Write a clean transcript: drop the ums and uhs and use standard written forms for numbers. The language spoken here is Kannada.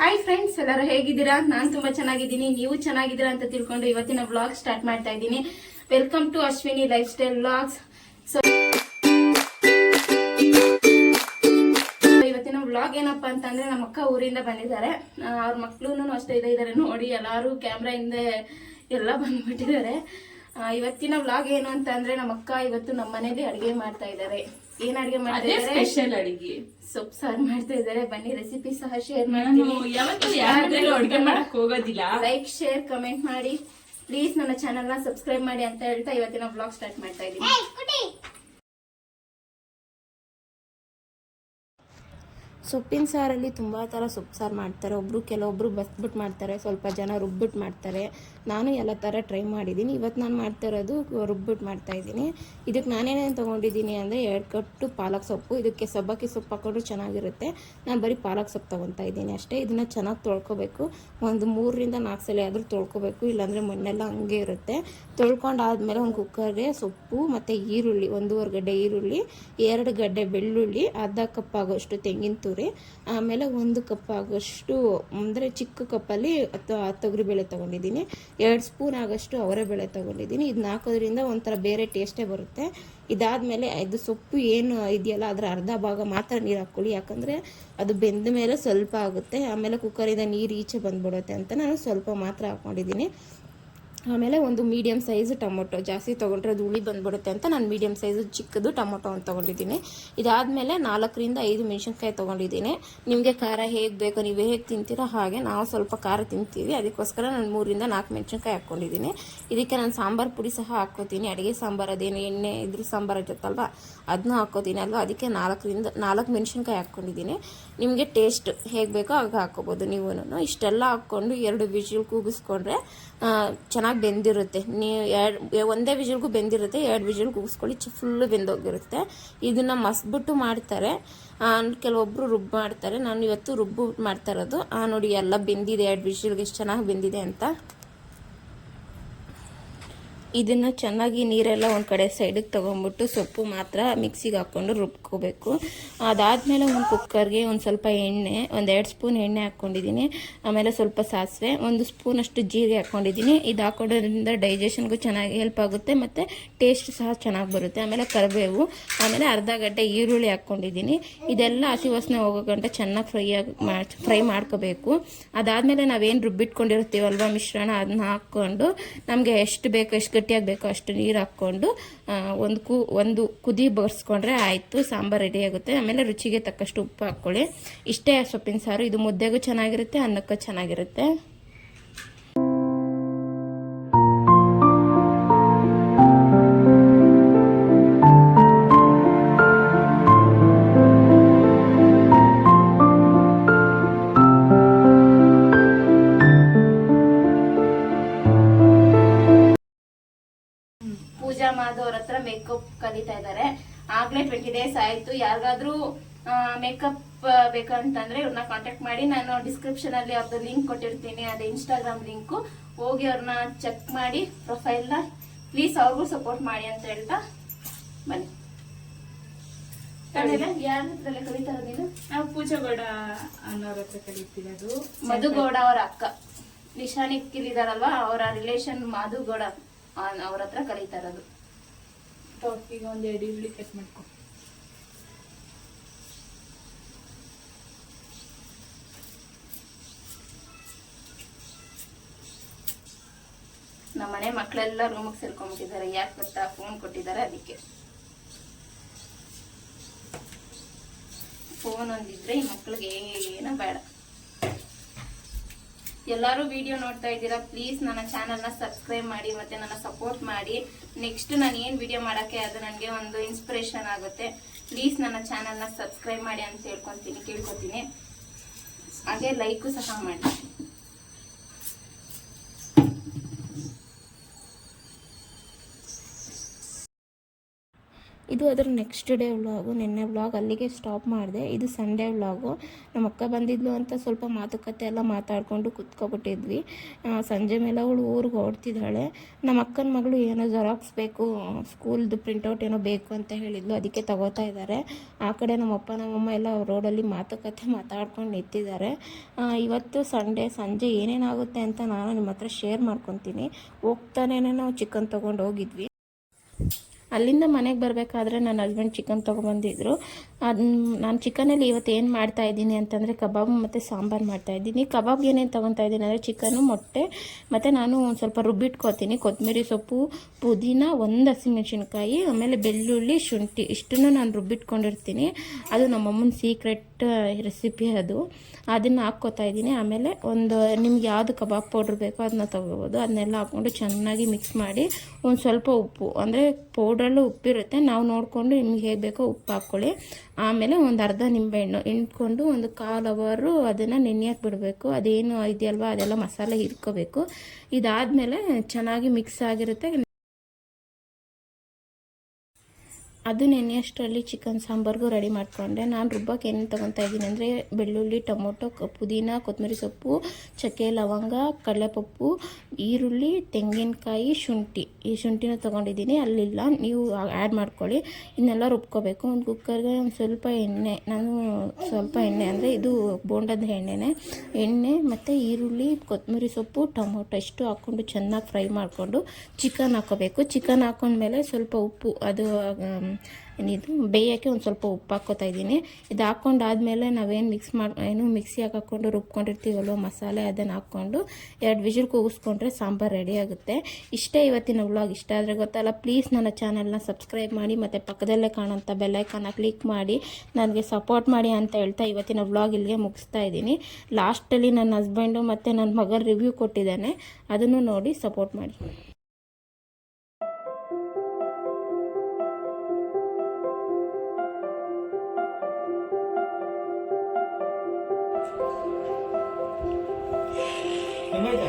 ಹಾಯ್ ಫ್ರೆಂಡ್ಸ್, ಎಲ್ಲರೂ ಹೇಗಿದ್ದೀರಾ? ನಾನು ತುಂಬಾ ಚೆನ್ನಾಗಿದ್ದೀನಿ. ನೀವು ಚೆನ್ನಾಗಿದ್ದೀರಾ ಅಂತ ತಿಳ್ಕೊಂಡು ಇವತ್ತಿನ ವ್ಲಾಗ್ ಸ್ಟಾರ್ಟ್ ಮಾಡ್ತಾ ಇದ್ದೀನಿ. Welcome to Ashwini lifestyle vlogs. So ಇವತ್ತಿನ ವ್ಲಾಗ್ ಏನಪ್ಪಾ ಅಂತಂದ್ರೆ, ನಮ್ಮ ಅಕ್ಕ ಊರಿಂದ ಬಂದಿದ್ದಾರೆ. ಅವ್ರ ಮಕ್ಳು ಅಷ್ಟೇ ಇದ್ದಾರೆ ನೋಡಿ. ಎಲ್ಲಾರು ಕ್ಯಾಮ್ರಾ ಹಿಂದೆ ಎಲ್ಲ ಬಂದ್ಬಿಟ್ಟಿದ್ದಾರೆ. ಇವತ್ತಿನ ವ್ಲಾಗ್ ಏನು ಅಂತ ಅಂದ್ರೆ, ನಮ್ಮ ಅಕ್ಕ ಇವತ್ತು ನಮ್ಮ ಮನೇಲಿ ಅಡಿಗೆ ಮಾಡ್ತಾ ಇದ್ದಾರೆ. ಏನ್ ಅಡಿಗೆ ಮಾಡ್ತಾ ಇದ್ದಾರೆ? ಸ್ಪೆಷಲ್ ಅಡಿಗೆ ಸೊಪ್ಪು ಸಾರು ಮಾಡ್ತಾ ಇದ್ದಾರೆ. ಬನ್ನಿ ರೆಸಿಪಿ ಸಹ ಶೇರ್ ಮಾಡ್ತೀನಿ. ಅಡಿಗೆ ಮಾಡಕ್ ಹೋಗೋದಿಲ್ಲ. ಲೈಕ್, ಶೇರ್, ಕಮೆಂಟ್ ಮಾಡಿ ಪ್ಲೀಸ್. ನನ್ನ ಚಾನೆಲ್ ನ ಸಬ್ಸ್ಕ್ರೈಬ್ ಮಾಡಿ ಅಂತ ಹೇಳ್ತಾ ಇವತ್ತಿನ ವ್ಲಾಗ್ ಸ್ಟಾರ್ಟ್ ಮಾಡ್ತಾ ಇದ್ದೀನಿ. ಸೊಪ್ಪಿನ ಸಾರಲ್ಲಿ ತುಂಬ ಥರ ಸೊಪ್ಪು ಸಾರು ಮಾಡ್ತಾರೆ. ಕೆಲವೊಬ್ಬರು ಬಸ್ಬಿಟ್ಟು ಮಾಡ್ತಾರೆ, ಸ್ವಲ್ಪ ಜನ ರುಬ್ಬಿಟ್ಟು ಮಾಡ್ತಾರೆ. ನಾನು ಎಲ್ಲ ಥರ ಟ್ರೈ ಮಾಡಿದ್ದೀನಿ. ಇವತ್ತು ನಾನು ಮಾಡ್ತಾ ಇರೋದು ರುಬ್ಬಿಟ್ಟು ಮಾಡ್ತಾಯಿದ್ದೀನಿ. ಇದಕ್ಕೆ ನಾನೇನೇನು ತೊಗೊಂಡಿದ್ದೀನಿ ಅಂದರೆ, 2 ಕಟ್ಟು ಪಾಲಕ್ ಸೊಪ್ಪು. ಇದಕ್ಕೆ ಸಬ್ಬಕ್ಕಿ ಸೊಪ್ಪು ಹಾಕೊಂಡ್ರು ಚೆನ್ನಾಗಿರುತ್ತೆ. ನಾನು ಬರೀ ಪಾಲಕ್ ಸೊಪ್ಪು ತೊಗೊತಾ ಇದ್ದೀನಿ ಅಷ್ಟೇ. ಇದನ್ನು ಚೆನ್ನಾಗಿ ತೊಳ್ಕೊಬೇಕು. ಒಂದು 3 ರಿಂದ 4 ಸಲ ಆದರೂ ತೊಳ್ಕೊಬೇಕು, ಇಲ್ಲಾಂದರೆ ಮಣ್ಣೆಲ್ಲ ಹಂಗೆ ಇರುತ್ತೆ. ತೊಳ್ಕೊಂಡಾದ್ಮೇಲೆ ಒಂದು ಕುಕ್ಕರ್ಗೆ ಸೊಪ್ಪು ಮತ್ತು ಈರುಳ್ಳಿ, 1.5 ಗಡ್ಡೆ ಈರುಳ್ಳಿ, 2 ಗಡ್ಡೆ ಬೆಳ್ಳುಳ್ಳಿ, ಅರ್ಧ ಕಪ್ ಆಗೋಷ್ಟು ತೆಂಗಿನ ತುರಿ, ಆಮೇಲೆ 1 ಕಪ್ ಆಗೋಷ್ಟು ಅಂದರೆ ಚಿಕ್ಕ ಕಪ್ಪಲ್ಲಿ ತೊಗರಿಬೇಳೆ ತೊಗೊಂಡಿದ್ದೀನಿ. 2 ಸ್ಪೂನ್ ಆಗೋಷ್ಟು ಅವರೆಬೇಳೆ ತೊಗೊಂಡಿದ್ದೀನಿ. ಇದನ್ನ ಹಾಕೋದ್ರಿಂದ ಒಂಥರ ಬೇರೆ ಟೇಸ್ಟೇ ಬರುತ್ತೆ. ಇದಾದಮೇಲೆ ಇದು ಸೊಪ್ಪು ಏನು ಇದೆಯಲ್ಲ, ಅದರ ಅರ್ಧ ಭಾಗ ಮಾತ್ರ ನೀರು ಹಾಕ್ಕೊಳ್ಳಿ, ಯಾಕಂದರೆ ಅದು ಬೆಂದ ಮೇಲೆ ಸ್ವಲ್ಪ ಆಗುತ್ತೆ. ಆಮೇಲೆ ಕುಕ್ಕರಿಂದ ನೀರು ಈಚೆ ಬಂದುಬಿಡುತ್ತೆ ಅಂತ ನಾನು ಸ್ವಲ್ಪ ಮಾತ್ರ ಹಾಕ್ಕೊಂಡಿದ್ದೀನಿ. ಆಮೇಲೆ ಒಂದು ಮೀಡಿಯಮ್ ಸೈಜ್ ಟೊಮೊಟೊ, ಜಾಸ್ತಿ ತೊಗೊಂಡ್ರೆ ಅದು ಹುಳಿ ಬಂದುಬಿಡುತ್ತೆ ಅಂತ ನಾನು ಮೀಡಿಯಮ್ ಸೈಜ್ ಚಿಕ್ಕದು ಟೊಮೊಟೊ ಅಂತ ತೊಗೊಂಡಿದ್ದೀನಿ. ಇದಾದಮೇಲೆ 4 ರಿಂದ 5 ಮೆಣಸಿನ್ಕಾಯಿ ತೊಗೊಂಡಿದ್ದೀನಿ. ನಿಮಗೆ ಖಾರ ಹೇಗೆ ಬೇಕೋ, ನೀವು ಹೇಗೆ ತಿಂತೀರೋ ಹಾಗೆ. ನಾವು ಸ್ವಲ್ಪ ಖಾರ ತಿಂತೀವಿ, ಅದಕ್ಕೋಸ್ಕರ ನಾನು 3 ರಿಂದ 4 ಮೆಣಸಿನ್ಕಾಯಿ ಹಾಕ್ಕೊಂಡಿದ್ದೀನಿ. ಇದಕ್ಕೆ ನಾನು ಸಾಂಬಾರು ಪುಡಿ ಸಹ ಹಾಕ್ಕೋತೀನಿ. ಅಡುಗೆ ಸಾಂಬಾರು ಅದೇನು ಎಣ್ಣೆ ಇದ್ರ ಸಾಂಬಾರು ಇರುತ್ತಲ್ವ, ಅದನ್ನ ಹಾಕ್ಕೋತೀನಿ ಅಲ್ವ. ಅದಕ್ಕೆ 4 ರಿಂದ 4 ಮೆಣಸಿನ್ಕಾಯಿ ಹಾಕ್ಕೊಂಡಿದ್ದೀನಿ. ನಿಮಗೆ ಟೇಸ್ಟ್ ಹೇಗೆ ಬೇಕೋ ಆಗ ಹಾಕ್ಕೋಬೋದು ನೀವು. ಇಷ್ಟೆಲ್ಲ ಹಾಕ್ಕೊಂಡು 2 ವಿಜಿಲ್ ಕೂಗಿಸ್ಕೊಂಡ್ರೆ ಚೆನ್ನಾಗಿ ಬೆಂದಿರುತ್ತೆ. ಒಂದೇ ವಿಜಿಲ್ಗೂ ಬೆಂದಿರುತ್ತೆ, 2 ವಿಜಿಲ್ ಕೂಗಿಸ್ಕೊಳ್ಳಿ, ಫುಲ್ಲು ಬೆಂದೋಗಿರುತ್ತೆ. ಇದನ್ನು ಮಸ್ಬಿಟ್ಟು ಮಾಡ್ತಾರೆ, ಕೆಲವೊಬ್ಬರು ರುಬ್ಬು ಮಾಡ್ತಾರೆ. ನಾನು ಇವತ್ತು ರುಬ್ಬು ಮಾಡ್ತಾ ಇರೋದು. ನೋಡಿ ಎಲ್ಲ ಬೆಂದಿದೆ, 2 ವಿಜಿಲ್ಗೆ ಎಷ್ಟು ಚೆನ್ನಾಗಿ ಬೆಂದಿದೆ ಅಂತ. ಇದನ್ನು ಚೆನ್ನಾಗಿ ನೀರೆಲ್ಲ ಒಂದು ಕಡೆ ಸೈಡಿಗೆ ತೊಗೊಂಬಿಟ್ಟು ಸೊಪ್ಪು ಮಾತ್ರ ಮಿಕ್ಸಿಗೆ ಹಾಕ್ಕೊಂಡು ರುಬ್ಕೋಬೇಕು. ಅದಾದಮೇಲೆ ಒಂದು ಕುಕ್ಕರ್ಗೆ ಒಂದು ಸ್ವಲ್ಪ ಎಣ್ಣೆ, 2 ಸ್ಪೂನ್ ಎಣ್ಣೆ ಹಾಕ್ಕೊಂಡಿದ್ದೀನಿ. ಆಮೇಲೆ ಸ್ವಲ್ಪ ಸಾಸಿವೆ, 1 ಸ್ಪೂನಷ್ಟು ಜೀರಿಗೆ ಹಾಕ್ಕೊಂಡಿದ್ದೀನಿ. ಇದು ಹಾಕೋದ್ರಿಂದ ಡೈಜೆಷನ್ಗೂ ಚೆನ್ನಾಗಿ ಹೆಲ್ಪ್ ಆಗುತ್ತೆ ಮತ್ತು ಟೇಸ್ಟ್ ಸಹ ಚೆನ್ನಾಗಿ ಬರುತ್ತೆ. ಆಮೇಲೆ ಕರಿಬೇವು, ಆಮೇಲೆ ಅರ್ಧ ಗಡ್ಡೆ ಈರುಳ್ಳಿ ಹಾಕ್ಕೊಂಡಿದ್ದೀನಿ. ಇದೆಲ್ಲ ಹಸಿ ವಾಸನೆ ಹೋಗೋ ಗಂಟ ಚೆನ್ನಾಗಿ ಫ್ರೈ ಮಾಡ್ಕೋಬೇಕು. ಅದಾದಮೇಲೆ ನಾವೇನು ರುಬ್ಬಿಟ್ಕೊಂಡಿರ್ತೀವಲ್ವ ಮಿಶ್ರಣ, ಅದನ್ನ ಹಾಕ್ಕೊಂಡು ನಮಗೆ ಎಷ್ಟು ಬೇಕೋ, ಎಷ್ಟು ಗಟ್ಟಿಯಾಗಿ ಬೇಕೋ ಅಷ್ಟು ನೀರು ಹಾಕ್ಕೊಂಡು ಒಂದು ಕುದಿ ಬರ್ಸ್ಕೊಂಡ್ರೆ ಆಯಿತು, ಸಾಂಬಾರು ರೆಡಿ ಆಗುತ್ತೆ. ಆಮೇಲೆ ರುಚಿಗೆ ತಕ್ಕಷ್ಟು ಉಪ್ಪು ಹಾಕ್ಕೊಳ್ಳಿ. ಇಷ್ಟೇ ಸೊಪ್ಪಿನ ಸಾರು. ಇದು ಮುದ್ದೆಗೂ ಚೆನ್ನಾಗಿರುತ್ತೆ, ಅನ್ನಕ್ಕೂ ಚೆನ್ನಾಗಿರುತ್ತೆ. ಪೂಜಾ ಮಾಧವ್ ಅವ್ರ ಹತ್ರ ಮೇಕಪ್ ಕಲಿತಾ ಇದ್ದಾರೆ. ಆಗ್ಲೇ 20 ಡೇಸ್ ಆಯ್ತು. ಯಾರಿಗಾದ್ರೂ ಮೇಕಪ್ ಬೇಕಂತಂದ್ರೆ ಇವ್ರನ್ನ ಕಾಂಟ್ಯಾಕ್ಟ್ ಮಾಡಿ. ನಾನು ಡಿಸ್ಕ್ರಿಪ್ಷನ್ ಅಲ್ಲಿ ಅವ್ರದ್ದು ಲಿಂಕ್ ಕೊಟ್ಟಿರ್ತೀನಿ, ಅದೇ ಇನ್ಸ್ಟಾಗ್ರಾಮ್ ಲಿಂಕು. ಹೋಗಿ ಅವ್ರನ್ನ ಚೆಕ್ ಮಾಡಿ ಪ್ರೊಫೈಲ್ನ. ಪ್ಲೀಸ್ ಅವ್ರಿಗೂ ಸಪೋರ್ಟ್ ಮಾಡಿ ಅಂತ ಹೇಳ್ತಾ ಬನ್ನಿ. ಯಾರ ಹತ್ರ ಕಲಿತಾರ ನೀನು? ನಾವು ಪೂಜಾಗೌಡ ಅನ್ನೋರ ಹತ್ರ ಕಲಿತಿರೋದು. ಮಧುಗೌಡ ಅವರ ಅಕ್ಕ ನಿಶಾನಿ ಕಿರಿದಾರಲ್ವಾ, ಅವರ ರಿಲೇಷನ್ ಮಧುಗೌಡ ಅವ್ರ ಹತ್ರ ಕಲಿತಾ ಇರೋದು. ಈಗ 1-2 ಈರುಳ್ಳಿ ಕಟ್ ಮಾಡ್ಕೊ. ನಮ್ಮನೆ ಮಕ್ಕಳೆಲ್ಲ ರೂಮಿಗೆ ಸೇರ್ಕೊಂಡ್ಬಿಟ್ಟಿದ್ದಾರೆ. ಯಾಕೆ ಗೊತ್ತಾ? ಫೋನ್ ಕೊಟ್ಟಿದ್ದಾರೆ, ಅದಕ್ಕೆ. ಫೋನ್ ಒಂದಿದ್ರೆ ಈ ಮಕ್ಳಿಗೆ ಏನೂ ಬೇಡ. ಎಲ್ಲರೂ ವಿಡಿಯೋ ನೋಡ್ತಾ ಇದ್ದೀರಾ, ಪ್ಲೀಸ್ ನನ್ನ ಚಾನಲ್ನ ಸಬ್ಸ್ಕ್ರೈಬ್ ಮಾಡಿ ಮತ್ತೆ ನನ್ನ ಸಪೋರ್ಟ್ ಮಾಡಿ. ನೆಕ್ಸ್ಟ್ ನಾನು ಏನು ವಿಡಿಯೋ ಮಾಡೋಕ್ಕೆ ಅದು ನನಗೆ ಒಂದು ಇನ್ಸ್ಪಿರೇಷನ್ ಆಗುತ್ತೆ. ಪ್ಲೀಸ್ ನನ್ನ ಚಾನಲ್ನ ಸಬ್ಸ್ಕ್ರೈಬ್ ಮಾಡಿ ಅಂತ ಕೇಳ್ಕೊತೀನಿ. ಹಾಗೆ ಲೈಕು ಸಹ ಮಾಡಿ. ಇದು ಅದರ ನೆಕ್ಸ್ಟ್ ಡೇ ವ್ಲಾಗು. ನಿನ್ನೆ ವ್ಲಾಗ್ ಅಲ್ಲಿಗೆ ಸ್ಟಾಪ್ ಮಾಡಿದೆ. ಇದು ಸಂಡೇ ವ್ಲಾಗು. ನಮ್ಮ ಅಕ್ಕ ಬಂದಿದ್ಲು ಅಂತ ಸ್ವಲ್ಪ ಮಾತುಕತೆ ಎಲ್ಲ ಮಾತಾಡಿಕೊಂಡು ಕುತ್ಕೊಬಿಟ್ಟಿದ್ವಿ. ಸಂಜೆ ಮೇಲೆ ಅವಳು ಊರಿಗೆ ಹೊರಡ್ತಿದ್ದಾಳೆ. ನಮ್ಮ ಅಕ್ಕನ ಮಗಳು ಏನೋ ಜೆರಾಕ್ಸ್ ಬೇಕು, ಸ್ಕೂಲ್ದು ಪ್ರಿಂಟೌಟ್ ಏನೋ ಬೇಕು ಅಂತ ಹೇಳಿದ್ಲು, ಅದಕ್ಕೆ ತಗೋತಾ ಇದ್ದಾರೆ. ಆ ಕಡೆ ನಮ್ಮಪ್ಪ ನಮ್ಮಮ್ಮ ಎಲ್ಲ ರೋಡಲ್ಲಿ ಮಾತುಕತೆ ಮಾತಾಡ್ಕೊಂಡು ನಿಂತಿದ್ದಾರೆ. ಇವತ್ತು ಸಂಡೇ ಸಂಜೆ ಏನೇನಾಗುತ್ತೆ ಅಂತ ನಾನು ನಿಮ್ಮ ಹತ್ರ ಶೇರ್ ಮಾಡ್ಕೊತೀನಿ. ಹೋಗ್ತಾನೇ ನಾವು ಚಿಕನ್ ತೊಗೊಂಡು ಹೋಗಿದ್ವಿ. ಅಲ್ಲಿಂದ ಮನೆಗೆ ಬರಬೇಕಾದ್ರೆ ನನ್ನ ಹಸ್ಬೆಂಡ್ ಚಿಕನ್ ತೊಗೊಬಂದಿದ್ರು. ನಾನು ಚಿಕನಲ್ಲಿ ಇವತ್ತು ಏನು ಮಾಡ್ತಾಯಿದ್ದೀನಿ ಅಂತಂದರೆ ಕಬಾಬ್ ಮತ್ತು ಸಾಂಬಾರು ಮಾಡ್ತಾಯಿದ್ದೀನಿ. ಕಬಾಬ್ಗೆ ಏನೇನು ತೊಗೊತಾ ಇದ್ದೀನಿ ಅಂದರೆ ಚಿಕನ್ನು, ಮೊಟ್ಟೆ ಮತ್ತು ನಾನು ಒಂದು ಸ್ವಲ್ಪ ರುಬ್ಬಿಟ್ಕೋತೀನಿ. ಕೊತ್ತಂಬರಿ ಸೊಪ್ಪು, ಪುದೀನ, ಒಂದು ಹಸಿಮೆಣ್ಸಿನ್ಕಾಯಿ, ಆಮೇಲೆ ಬೆಳ್ಳುಳ್ಳಿ, ಶುಂಠಿ ಇಷ್ಟನ್ನು ನಾನು ರುಬ್ಬಿಟ್ಕೊಂಡಿರ್ತೀನಿ. ಅದು ನಮ್ಮಮ್ಮನ ಸೀಕ್ರೆಟ್ ರೆಸಿಪಿ ಅದು. ಅದನ್ನು ಹಾಕ್ಕೋತಾ ಇದ್ದೀನಿ. ಆಮೇಲೆ ಒಂದು ನಿಮ್ಗೆ ಯಾವುದು ಕಬಾಬ್ ಪೌಡ್ರ್ ಬೇಕೋ ಅದನ್ನ ತೊಗೋಬೋದು. ಅದನ್ನೆಲ್ಲ ಹಾಕ್ಕೊಂಡು ಚೆನ್ನಾಗಿ ಮಿಕ್ಸ್ ಮಾಡಿ ಒಂದು ಸ್ವಲ್ಪ ಉಪ್ಪು, ಅಂದರೆ ಪೌಡ್ರಲ್ಲೂ ಉಪ್ಪಿರುತ್ತೆ, ನಾವು ನೋಡಿಕೊಂಡು ನಿಮ್ಗೆ ಹೇಗೆ ಬೇಕೋ ಉಪ್ಪು ಹಾಕ್ಕೊಳ್ಳಿ. ಆಮೇಲೆ ಒಂದು ಅರ್ಧ ನಿಂಬೆಹಣ್ಣು ಹಿಂಡ್ಕೊಂಡು ಒಂದು 1/4 ಅವರು ಅದನ್ನು ನೆನೆಯಕ್ಕೆ ಬಿಡಬೇಕು. ಅದೇನು ಇದೆಯಲ್ವ ಅದೆಲ್ಲ ಮಸಾಲೆ ಹಿಡ್ಕೋಬೇಕು. ಇದಾದಮೇಲೆ ಚೆನ್ನಾಗಿ ಮಿಕ್ಸ್ ಆಗಿರುತ್ತೆ. ಅದು ನೆನೆಯಷ್ಟರಲ್ಲಿ ಚಿಕನ್ ಸಾಂಬಾರ್ಗೂ ರೆಡಿ ಮಾಡಿಕೊಂಡೆ. ನಾನು ರುಬ್ಬಕ್ಕೆ ಏನೇನು ತೊಗೊತಾ ಇದ್ದೀನಿ ಅಂದರೆ ಬೆಳ್ಳುಳ್ಳಿ, ಟೊಮೊಟೊ, ಪುದೀನ, ಕೊತ್ತಂಬರಿ ಸೊಪ್ಪು, ಚಕ್ಕೆ, ಲವಂಗ, ಕಡಲೆಪಪ್ಪು, ಈರುಳ್ಳಿ, ತೆಂಗಿನಕಾಯಿ, ಶುಂಠಿ. ಈ ಶುಂಠಿನ ತೊಗೊಂಡಿದ್ದೀನಿ, ಅಲ್ಲಿಲ್ಲ, ನೀವು ಆ್ಯಡ್ ಮಾಡ್ಕೊಳ್ಳಿ. ಇದನ್ನೆಲ್ಲ ರುಬ್ಕೋಬೇಕು. ಒಂದು ಕುಕ್ಕರ್ಗೆ ಒಂದು ಸ್ವಲ್ಪ ಎಣ್ಣೆ, ನಾನು ಸ್ವಲ್ಪ ಎಣ್ಣೆ ಅಂದರೆ ಇದು ಬೋಂಡದ ಎಣ್ಣೆ ಮತ್ತು ಈರುಳ್ಳಿ, ಕೊತ್ತಂಬರಿ ಸೊಪ್ಪು, ಟೊಮೊಟೊ ಇಷ್ಟು ಹಾಕ್ಕೊಂಡು ಚೆನ್ನಾಗಿ ಫ್ರೈ ಮಾಡಿಕೊಂಡು ಚಿಕನ್ ಹಾಕ್ಕೋಬೇಕು. ಚಿಕನ್ ಹಾಕ್ಕೊಂಡ್ಮೇಲೆ ಸ್ವಲ್ಪ ಉಪ್ಪು, ಅದು ಇದು ಬೇಯೋಕ್ಕೆ ಒಂದು ಸ್ವಲ್ಪ ಉಪ್ಪು ಹಾಕ್ಕೋತಾ ಇದ್ದೀನಿ. ಇದು ಹಾಕ್ಕೊಂಡಾದ್ಮೇಲೆ ನಾವೇನು ಮಿಕ್ಸಿಯಾಗಿ ಹಾಕ್ಕೊಂಡು ರುಬ್ಕೊಂಡಿರ್ತೀವಲ್ವ ಮಸಾಲೆ, ಅದನ್ನು ಹಾಕ್ಕೊಂಡು 2 ವಿಷಲ್ ಕೂಗಿಸ್ಕೊಂಡ್ರೆ ಸಾಂಬಾರು ರೆಡಿ ಆಗುತ್ತೆ. ಇಷ್ಟೇ ಇವತ್ತಿನ ವ್ಲಾಗ್. ಇಷ್ಟ ಆದರೆ ಗೊತ್ತಲ್ಲ, ಪ್ಲೀಸ್ ನನ್ನ ಚಾನಲ್ನ ಸಬ್ಸ್ಕ್ರೈಬ್ ಮಾಡಿ ಮತ್ತು ಪಕ್ಕದಲ್ಲೇ ಕಾಣೋಂಥ ಬೆಲ್ಲೈಕನ್ನ ಕ್ಲಿಕ್ ಮಾಡಿ ನನಗೆ ಸಪೋರ್ಟ್ ಮಾಡಿ ಅಂತ ಹೇಳ್ತಾ ಇವತ್ತಿನ ವ್ಲಾಗ್ ಇಲ್ಲಿಗೆ ಮುಗಿಸ್ತಾ ಇದ್ದೀನಿ. ಲಾಸ್ಟಲ್ಲಿ ನನ್ನ ಹಸ್ಬೆಂಡು ಮತ್ತು ನನ್ನ ಮಗ ರಿವ್ಯೂ ಕೊಟ್ಟಿದ್ದಾನೆ, ಅದನ್ನು ನೋಡಿ ಸಪೋರ್ಟ್ ಮಾಡಿ. ಹೆಂಗೈತೆ